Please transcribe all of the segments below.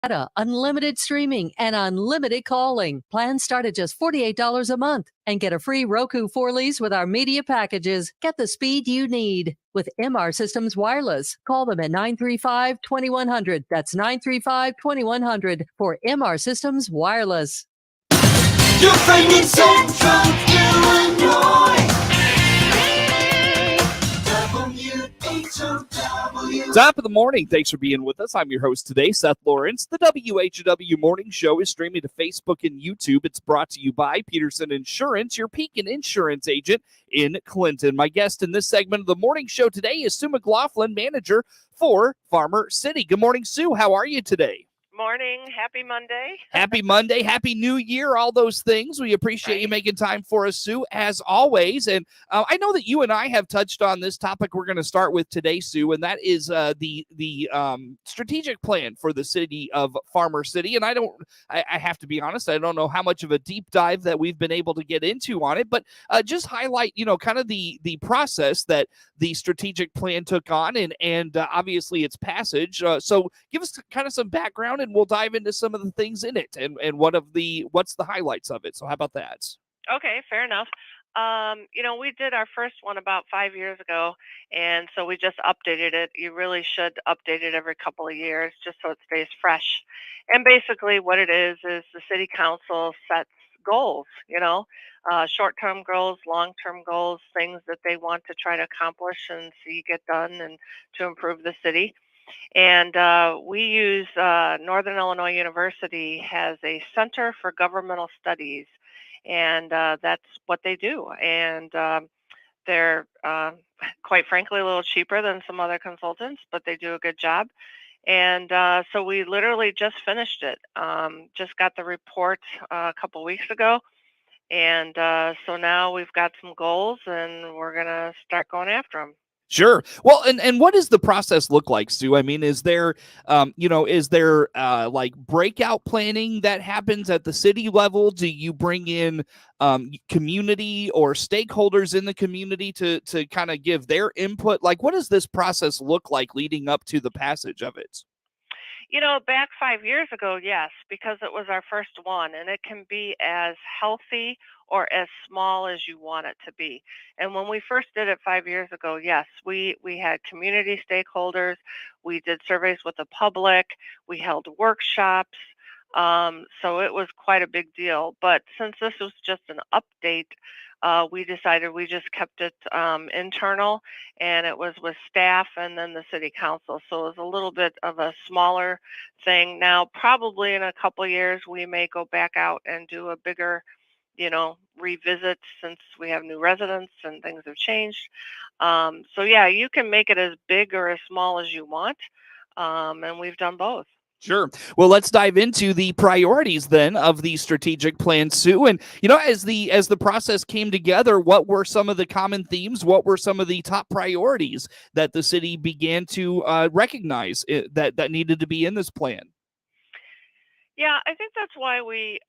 data, unlimited streaming, and unlimited calling. Plans start at just $48 a month. And get a free Roku 4 lease with our media packages. Get the speed you need with MR Systems Wireless. Call them at 935-2100. That's 935-2100 for MR Systems Wireless. Your friend in Central Illinois. WHOW. Top of the morning. Thanks for being with us. I'm your host today, Seth Lawrence. The WHOW Morning Show is streaming to Facebook and YouTube. It's brought to you by Peterson Insurance, your Pekin insurance agent in Clinton. My guest in this segment of the morning show today is Sue McLaughlin, manager for Farmer City. Good morning, Sue. How are you today? Morning. Happy Monday. Happy Monday. Happy New Year. All those things. We appreciate you making time for us, Sue, as always. And I know that you and I have touched on this topic we're going to start with today, Sue, and that is the strategic plan for the city of Farmer City. And I have to be honest, I don't know how much of a deep dive that we've been able to get into on it, but just highlight, kind of the process that the strategic plan took on and obviously its passage. So give us kind of some background and we'll dive into some of the things in it and what's the highlights of it. So how about that? Okay, fair enough. We did our first one about 5 years ago, and so we just updated it. You really should update it every couple of years just so it stays fresh. And basically what it is the city council sets goals, short-term goals, long-term goals, things that they want to try to accomplish and see get done and to improve the city. And we use Northern Illinois University has a Center for Governmental Studies, and that's what they do. And they're quite frankly a little cheaper than some other consultants, but they do a good job. And so we literally just finished it. Just got the report a couple weeks ago. And so now we've got some goals, and we're going to start going after them. Sure. Well, and what does the process look like, Sue? I mean, is there like breakout planning that happens at the city level? Do you bring in community or stakeholders in the community to kind of give their input? Like, what does this process look like leading up to the passage of it? Back 5 years ago, yes, because it was our first one, and it can be as healthy or as small as you want it to be. And when we first did it 5 years ago, yes, we had community stakeholders, we did surveys with the public, we held workshops, so it was quite a big deal. But since this was just an update, we decided we just kept it internal, and it was with staff and then the city council. So it was a little bit of a smaller thing. Now, probably in a couple of years, we may go back out and do a bigger, revisit since we have new residents and things have changed. So yeah, you can make it as big or as small as you want, and we've done both. Sure. Well, let's dive into the priorities then of the strategic plan, Sue. And as the process came together, what were some of the common themes? What were some of the top priorities that the city began to recognize that needed to be in this plan? Yeah, I think that's why we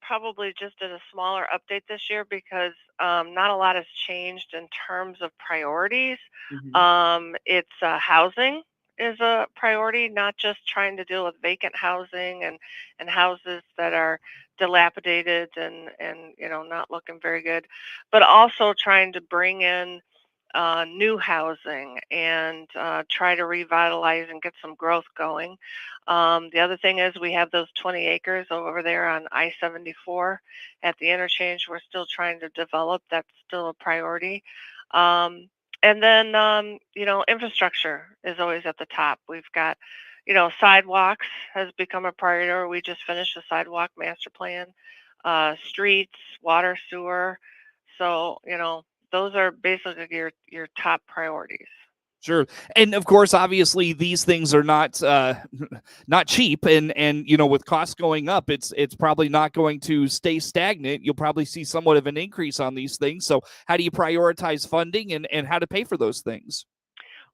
probably just did a smaller update this year because not a lot has changed in terms of priorities. It's housing is a priority, not just trying to deal with vacant housing and houses that are dilapidated and not looking very good, but also trying to bring in new housing and try to revitalize and get some growth going. The other thing is we have those 20 acres over there on I-74 at the interchange. We're still trying to develop. That's still a priority. And then, infrastructure is always at the top. We've got, sidewalks has become a priority. We just finished a sidewalk master plan, streets, water, sewer. So, those are basically your top priorities. Sure. And of course, obviously, these things are not not cheap. And with costs going up, it's probably not going to stay stagnant. You'll probably see somewhat of an increase on these things. So how do you prioritize funding and how to pay for those things?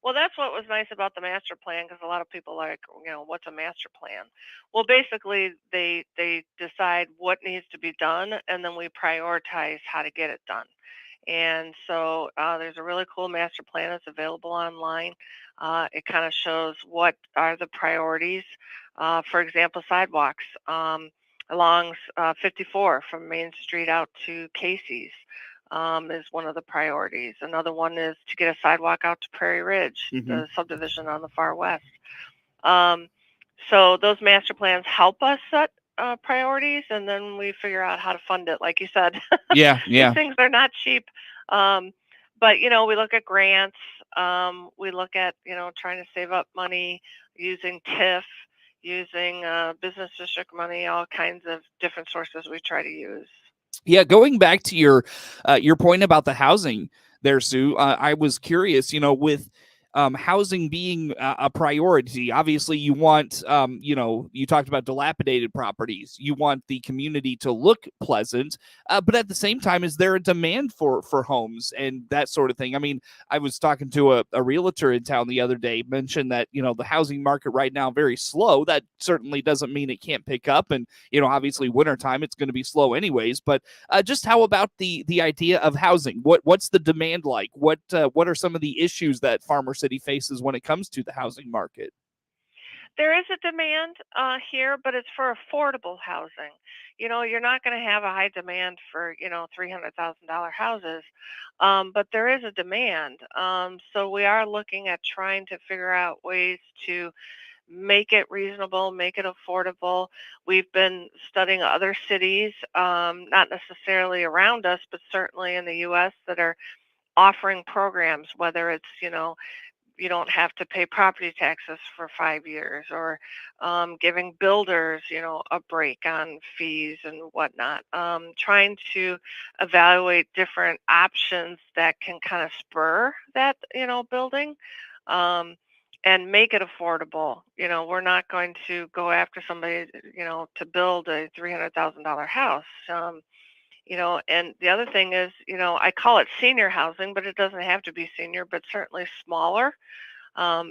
Well, that's what was nice about the master plan because a lot of people are like, what's a master plan? Well, basically, they decide what needs to be done, and then we prioritize how to get it done. And so there's a really cool master plan that's available online. It kind of shows what are the priorities For example, sidewalks along 54 from Main Street out to Casey's is one of the priorities. Another one is to get a sidewalk out to Prairie Ridge, the subdivision on the far west. So those master plans help us set priorities, and then we figure out how to fund it. Like you said, Yeah, these yeah. things are not cheap. But we look at grants. We look at trying to save up money using TIF, using business district money, all kinds of different sources we try to use. Yeah, going back to your point about the housing there, Sue, I was curious, with housing being a priority. Obviously, you want, you talked about dilapidated properties. You want the community to look pleasant, but at the same time, is there a demand for homes and that sort of thing? I mean, I was talking to a realtor in town the other day, mentioned that the housing market right now very slow. That certainly doesn't mean it can't pick up, and obviously wintertime it's going to be slow anyways. But just how about the idea of housing? What's the demand like? What are some of the issues that Farmer City faces when it comes to the housing market? There is a demand here, but it's for affordable housing. You're not going to have a high demand for $300,000 houses, but there is a demand. So we are looking at trying to figure out ways to make it reasonable, make it affordable. We've been studying other cities, not necessarily around us, but certainly in the U.S. that are offering programs, whether it's you don't have to pay property taxes for 5 years, or giving builders, a break on fees and whatnot. Trying to evaluate different options that can kind of spur that, building, and make it affordable. We're not going to go after somebody, to build a $300,000 house. And the other thing is, I call it senior housing, but it doesn't have to be senior, but certainly smaller,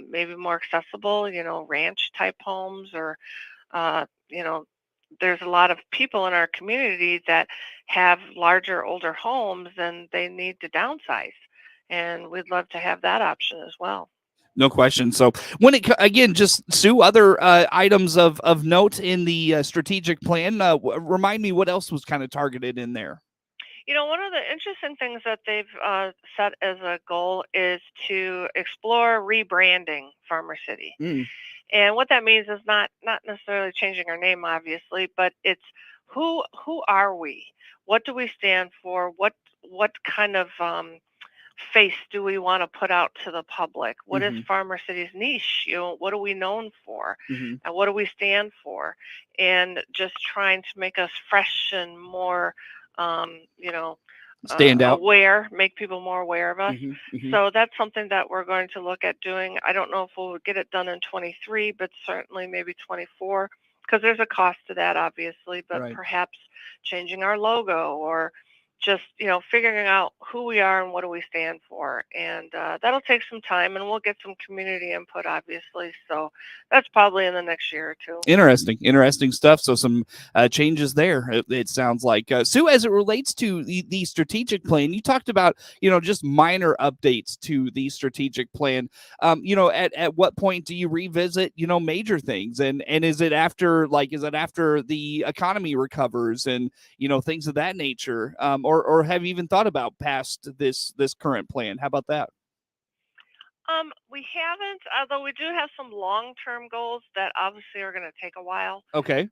maybe more accessible, ranch type homes, or, there's a lot of people in our community that have larger, older homes and they need to downsize. And we'd love to have that option as well. No question. So again, just Sue, other items of note in the strategic plan. Remind me what else was kind of targeted in there. One of the interesting things that they've set as a goal is to explore rebranding Farmer City. And what that means is not necessarily changing our name, obviously, but it's who are we? What do we stand for? What kind of face do we want to put out to the public? What is Farmer City's niche? What are we known for? And what do we stand for? And just trying to make us fresh and more, Stand out. aware, make people more aware of us. So that's something that we're going to look at doing. I don't know if we'll get it done in 23, but certainly maybe 24, because there's a cost to that, obviously, but Right. perhaps changing our logo, or just figuring out who we are and what do we stand for. And that'll take some time, and we'll get some community input, obviously. So that's probably in the next year or two. Interesting stuff. So some changes there, it sounds like. Sue, as it relates to the strategic plan, you talked about just minor updates to the strategic plan. At what point do you revisit major things, and is it after the economy recovers and things of that nature, or have you even thought about past this current plan? How about that? We haven't, although we do have some long-term goals that obviously are going to take a while. Okay.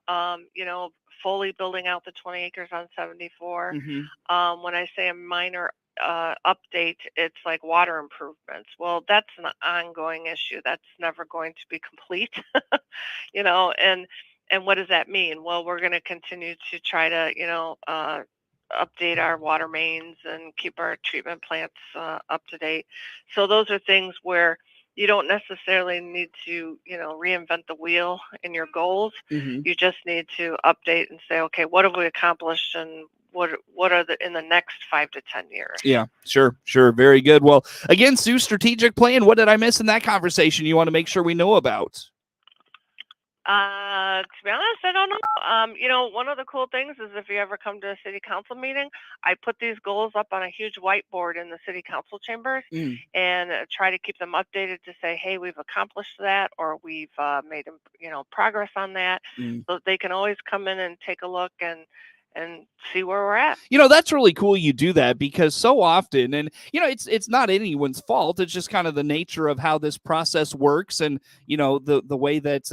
Fully building out the 20 acres on 74. When I say a minor update, it's like water improvements. Well, that's an ongoing issue. That's never going to be complete, and what does that mean? Well, we're going to continue to try to, update our water mains and keep our treatment plants up to date. So those are things where you don't necessarily need to, reinvent the wheel in your goals. You just need to update and say, okay, what have we accomplished, and what are in the next 5 to 10 years? Yeah, sure. Very good. Well, again, Sue, strategic plan. What did I miss in that conversation you want to make sure we know about? To be honest, I don't know. One of the cool things is if you ever come to a city council meeting, I put these goals up on a huge whiteboard in the city council chambers Mm. and try to keep them updated to say, hey, we've accomplished that or we've made, progress on that. Mm. So they can always come in and take a look and see where we're at. That's really cool you do that, because so often, and it's not anyone's fault, it's just kind of the nature of how this process works, and the way that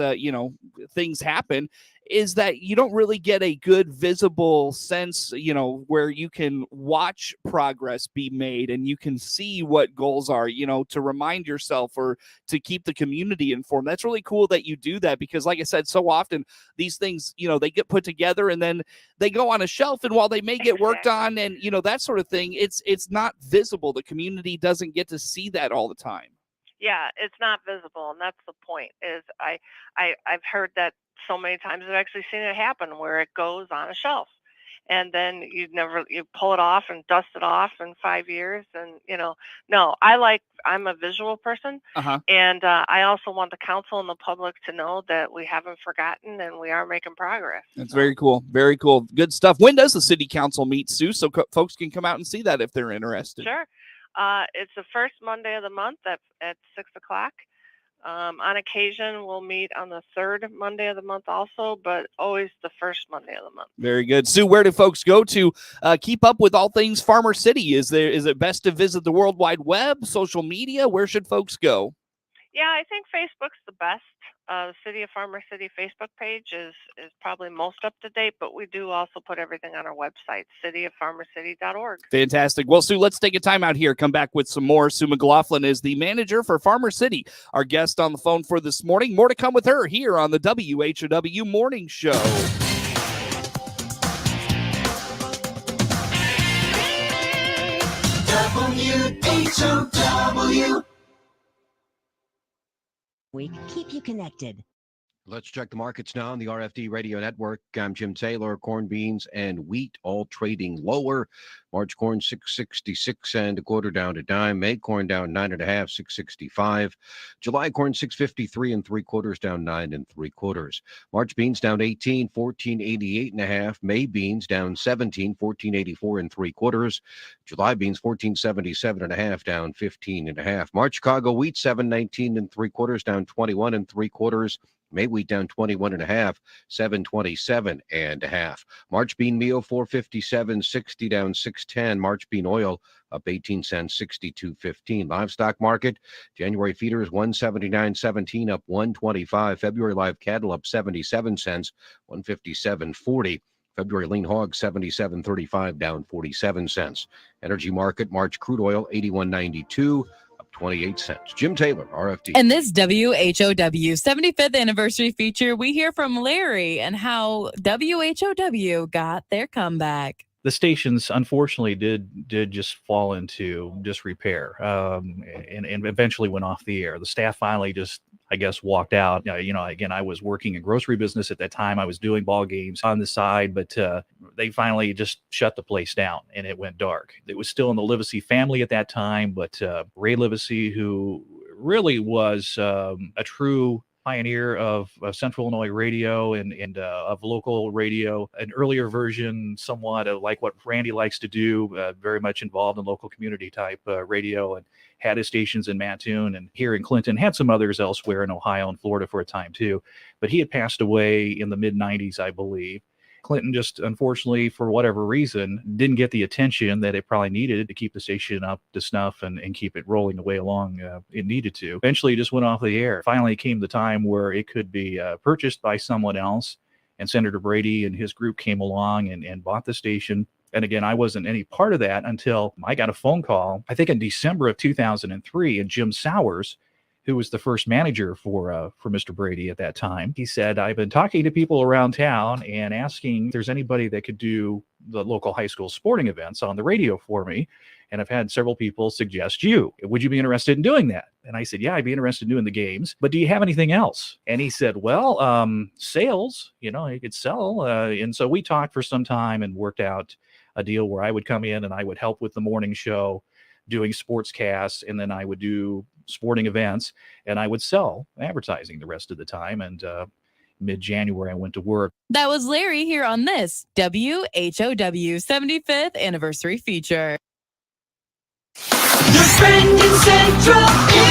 things happen, is that you don't really get a good visible sense, where you can watch progress be made and you can see what goals are, to remind yourself or to keep the community informed. That's really cool that you do that, because like I said, so often these things, they get put together and then they go on a shelf, and while they may get worked on and that sort of thing, it's not visible. The community doesn't get to see that all the time. Yeah, it's not visible, and that's the point. Is I've heard that so many times. I've actually seen it happen where it goes on a shelf, and then you pull it off and dust it off in 5 years, and no, I'm a visual person, Uh-huh. and I also want the council and the public to know that we haven't forgotten and we are making progress. That's very cool. Very cool. Good stuff. When does the city council meet, Sue, so folks can come out and see that if they're interested? Sure. It's the first Monday of the month at 6 o'clock. On occasion, we'll meet on the third Monday of the month also, but always the first Monday of the month. Very good. Sue, where do folks go to keep up with all things Farmer City? Is it best to visit the World Wide Web, social media? Where should folks go? Yeah, I think Facebook's the best. The City of Farmer City Facebook page is probably most up to date, but we do also put everything on our website, cityoffarmercity.org. Fantastic. Well, Sue, let's take a time out here. Come back with some more. Sue McLaughlin is the manager for Farmer City, our guest on the phone for this morning. More to come with her here on the WHOW Morning Show. WHOW. We keep you connected. Let's check the markets now on the RFD Radio Network. I'm Jim Taylor. Corn, beans, and wheat all trading lower. March corn 6.66 and a quarter, down to dime. May corn down 9.5, 6.65. July corn 6.53 and 3/4, down 9 3/4. March beans down 18, 14.88 and a half. May beans down 17, 14.84 and 3/4. July beans 14.77 and a half, down 15 and a half. March Chicago wheat 7.19 and 3/4, down 21 and 3/4. May wheat down 21 and a half, 7.27 and a half. March bean meal 457.60, down 6.10. March bean oil up 18 cents, 62.15. Livestock market, January feeders 179.17, up 125. February live cattle up 77 cents, 157.40. February lean hog 77.35, down 47 cents. Energy market, March crude oil 81.92. 28 cents. Jim Taylor, RFD. In this WHOW 75th anniversary feature, we hear from Larry and how WHOW got their comeback. The stations, unfortunately, did just fall into disrepair, and eventually went off the air. The staff finally just, I guess, walked out. Again, I was working in grocery business at that time. I was doing ball games on the side, but they finally just shut the place down, and it went dark. It was still in the Livesey family at that time, but Ray Livesey, who really was a true pioneer of Central Illinois radio and of local radio, an earlier version, somewhat of like what Randy likes to do, very much involved in local community type radio, and had his stations in Mattoon and here in Clinton, had some others elsewhere in Ohio and Florida for a time too. But he had passed away in the mid-90s, I believe. Clinton just, unfortunately, for whatever reason, didn't get the attention that it probably needed to keep the station up to snuff and keep it rolling the way along it needed to. Eventually, it just went off the air. Finally came the time where it could be purchased by someone else, and Senator Brady and his group came along and bought the station. And again, I wasn't any part of that until I got a phone call, I think in December of 2003, and Jim Sowers, who was the first manager for Mr. Brady at that time. He said, I've been talking to people around town and asking if there's anybody that could do the local high school sporting events on the radio for me. And I've had several people suggest you. Would you be interested in doing that? And I said, yeah, I'd be interested in doing the games, but do you have anything else? And he said, well, sales, you could sell. And so we talked for some time and worked out a deal where I would come in and I would help with the morning show, doing sportscasts, and then I would do sporting events, and I would sell advertising the rest of the time. And mid-January, I went to work. That was Larry here on this WHOW 75th anniversary feature. Your friend in Central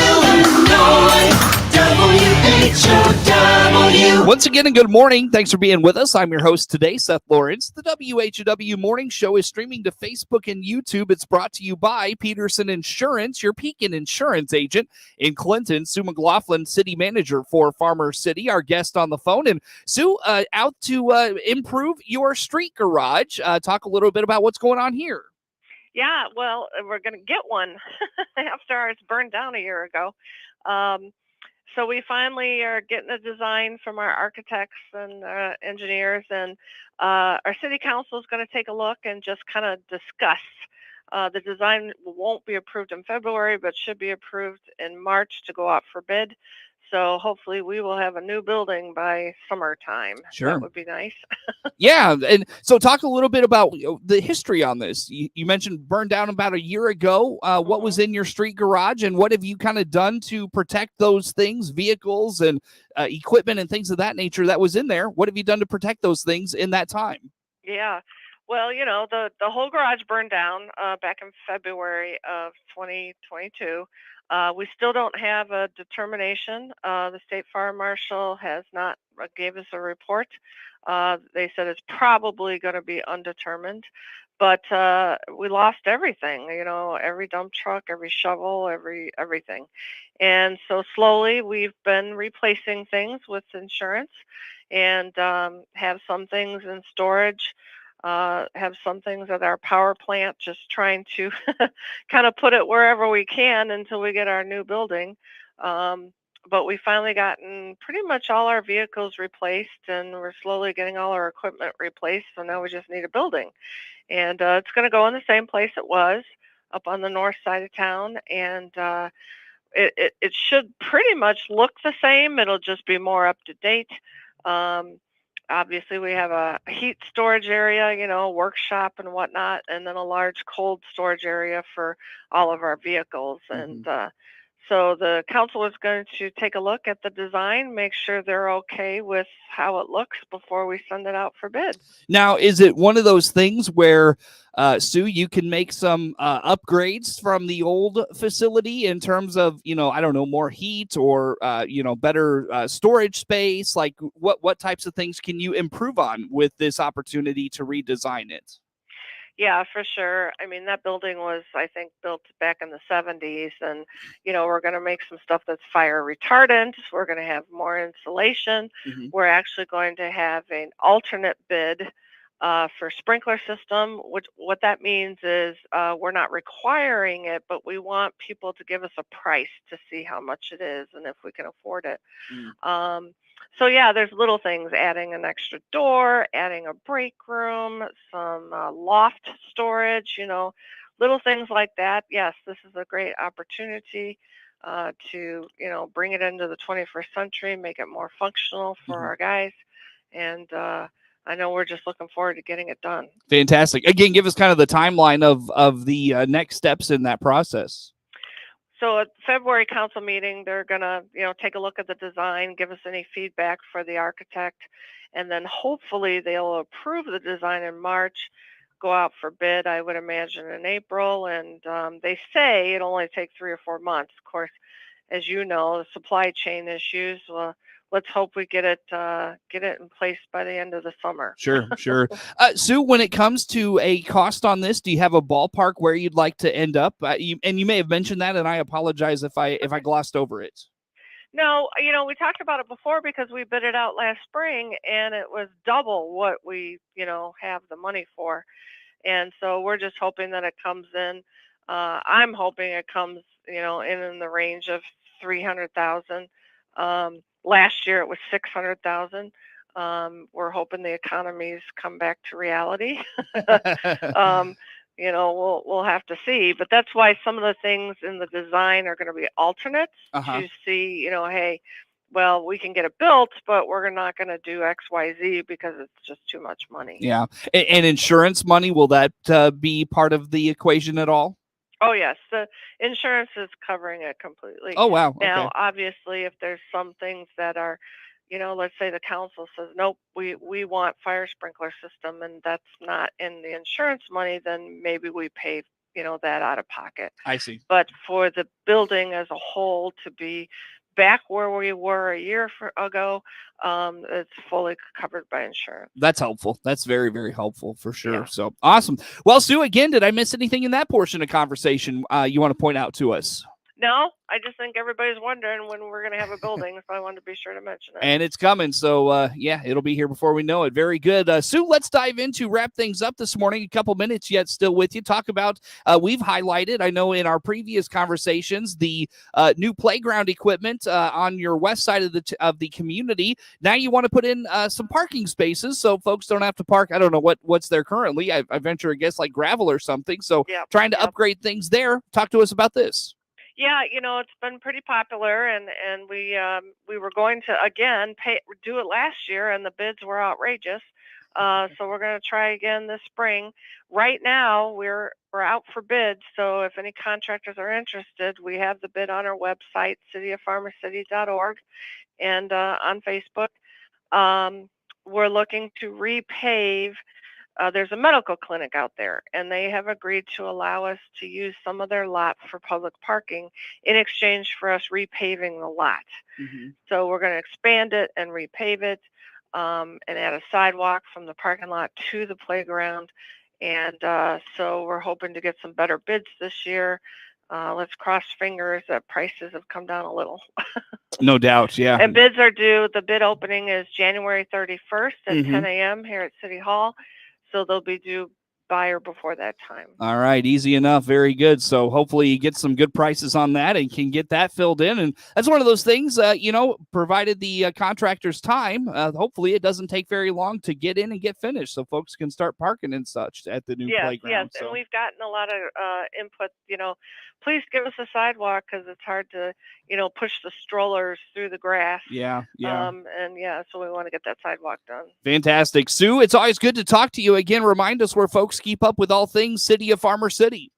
Illinois, WHOW. Once again, and good morning. Thanks for being with us. I'm your host today, Seth Lawrence. The WHOW Morning Show is streaming to Facebook and YouTube. It's brought to you by Peterson Insurance, your Pekin Insurance agent in Clinton. Sue McLaughlin, City Manager for Farmer City, our guest on the phone. And Sue, out to improve your street garage. Talk a little bit about what's going on here. Yeah, well, we're going to get one after ours burned down a year ago. So we finally are getting a design from our architects and engineers, and our city council is going to take a look and just kind of discuss. The design won't be approved in February, but should be approved in March to go out for bid. So hopefully we will have a new building by summertime. Sure. That would be nice. Yeah. And so talk a little bit about the history on this. You mentioned burned down about a year ago. What was in your street garage, and what have you kind of done to protect those things, vehicles and equipment and things of that nature that was in there? What have you done to protect those things in that time? Yeah. Well, you know, the whole garage burned down back in February of 2022. We still don't have a determination. The state fire marshal has not gave us a report. They said it's probably going to be undetermined, but we lost everything, you know, every dump truck, every shovel, everything. And so slowly we've been replacing things with insurance, and have some things in storage. Have some things at our power plant, just trying to kind of put it wherever we can until we get our new building. But we finally gotten pretty much all our vehicles replaced, and we're slowly getting all our equipment replaced. So now we just need a building, and it's going to go in the same place it was, up on the north side of town. And it should pretty much look the same. It'll just be more up to date. Obviously, we have a heat storage area, you know, workshop and whatnot, and then a large cold storage area for all of our vehicles. And so the council is going to take a look at the design, make sure they're okay with how it looks before we send it out for bid. Now, is it one of those things where, Sue, you can make some upgrades from the old facility in terms of, you know, I don't know, more heat or, you know, better storage space? Like what types of things can you improve on with this opportunity to redesign it? Yeah, for sure. I mean, that building was, I think, built back in the 70s. And, you know, we're going to make some stuff that's fire retardant. We're going to have more insulation. We're actually going to have an alternate bid for sprinkler system, which what that means is we're not requiring it, but we want people to give us a price to see how much it is and if we can afford it. So yeah, there's little things, adding an extra door, adding a break room, some loft storage, you know, little things like that. Yes, this is a great opportunity to, you know, bring it into the 21st century, make it more functional for our guys. And I know we're just looking forward to getting it done. Fantastic. Again, give us kind of the timeline of the next steps in that process. So at the February council meeting, they're going to, you know, take a look at the design, give us any feedback for the architect, and then hopefully they'll approve the design in March, go out for bid, I would imagine, in April. And they say it'll only take 3 or 4 months. Of course, as you know, the supply chain issues, let's hope we get it in place by the end of the summer. Sure. Sue, when it comes to a cost on this, do you have a ballpark where you'd like to end up? You may have mentioned that, and I apologize if I glossed over it. No, you know, we talked about it before because we bid it out last spring, and it was double what we, you know, have the money for. And so we're just hoping that it comes in. I'm hoping it comes, you know, in the range of 300,000. Last year it was 600,000. We're hoping the economies come back to reality. You know, we'll have to see, but that's why some of the things in the design are going to be alternates to see, you know, hey, well, we can get it built, but we're not going to do X, Y, Z because it's just too much money. Yeah. And insurance money, will that be part of the equation at all? Oh, yes. The insurance is covering it completely. Oh, wow. Okay. Now, obviously, if there's some things that are, let's say the council says, nope, we want fire sprinkler system, and that's not in the insurance money, then maybe we pay, that out of pocket. I see. But for the building as a whole to be back where we were a year ago, it's fully covered by insurance. That's helpful. That's very, very helpful for sure. Yeah. So awesome. Well, Sue, again, did I miss anything in that portion of conversation you want to point out to us? No, I just think everybody's wondering when we're going to have a building, so I wanted to be sure to mention it. And it's coming. So, yeah, it'll be here before we know it. Very good. Sue, let's dive into wrap things up this morning. A couple minutes yet still with you. Talk about, we've highlighted, I know in our previous conversations, the new playground equipment on your west side of the community. Now you want to put in some parking spaces so folks don't have to park. I don't know what's there currently. I venture a guess like gravel or something. So trying to upgrade things there. Talk to us about this. Yeah, it's been pretty popular, and we were going to again do it last year, and the bids were outrageous. So we're going to try again this spring. Right now, we're out for bids. So if any contractors are interested, we have the bid on our website, cityoffarmercity.org, and on Facebook. We're looking to repave. There's a medical clinic out there, and they have agreed to allow us to use some of their lot for public parking in exchange for us repaving the lot. Mm-hmm. So we're going to expand it and repave it, and add a sidewalk from the parking lot to the playground. And so we're hoping to get some better bids this year. Let's cross fingers that prices have come down a little. No doubt, yeah. And bids are due. The bid opening is January 31st at Mm-hmm. 10 a.m. here at City Hall. So they'll be due by or before that time. All right, easy enough. Very good. So hopefully you get some good prices on that and can get that filled in. And that's one of those things, provided the contractor's time, hopefully it doesn't take very long to get in and get finished so folks can start parking and such at the new playground. Yes, and we've gotten a lot of input, please give us a sidewalk because it's hard to, push the strollers through the grass. Yeah. So we want to get that sidewalk done. Fantastic. Sue, it's always good to talk to you. Again, remind us where folks keep up with all things City of Farmer City.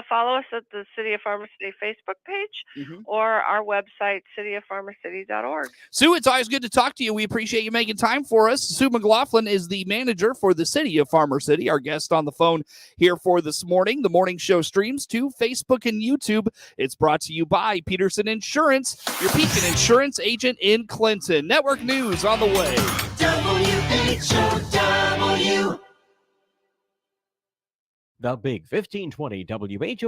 Follow us at the City of Farmer City Facebook page or our website, cityoffarmercity.org. Sue, it's always good to talk to you. We appreciate you making time for us. Sue McLaughlin is the manager for the City of Farmer City, our guest on the phone here for this morning. The morning show streams to Facebook and YouTube. It's brought to you by Peterson Insurance, your Pekin insurance agent in Clinton. Network news on the way. WHOW. The Big 1520 WHO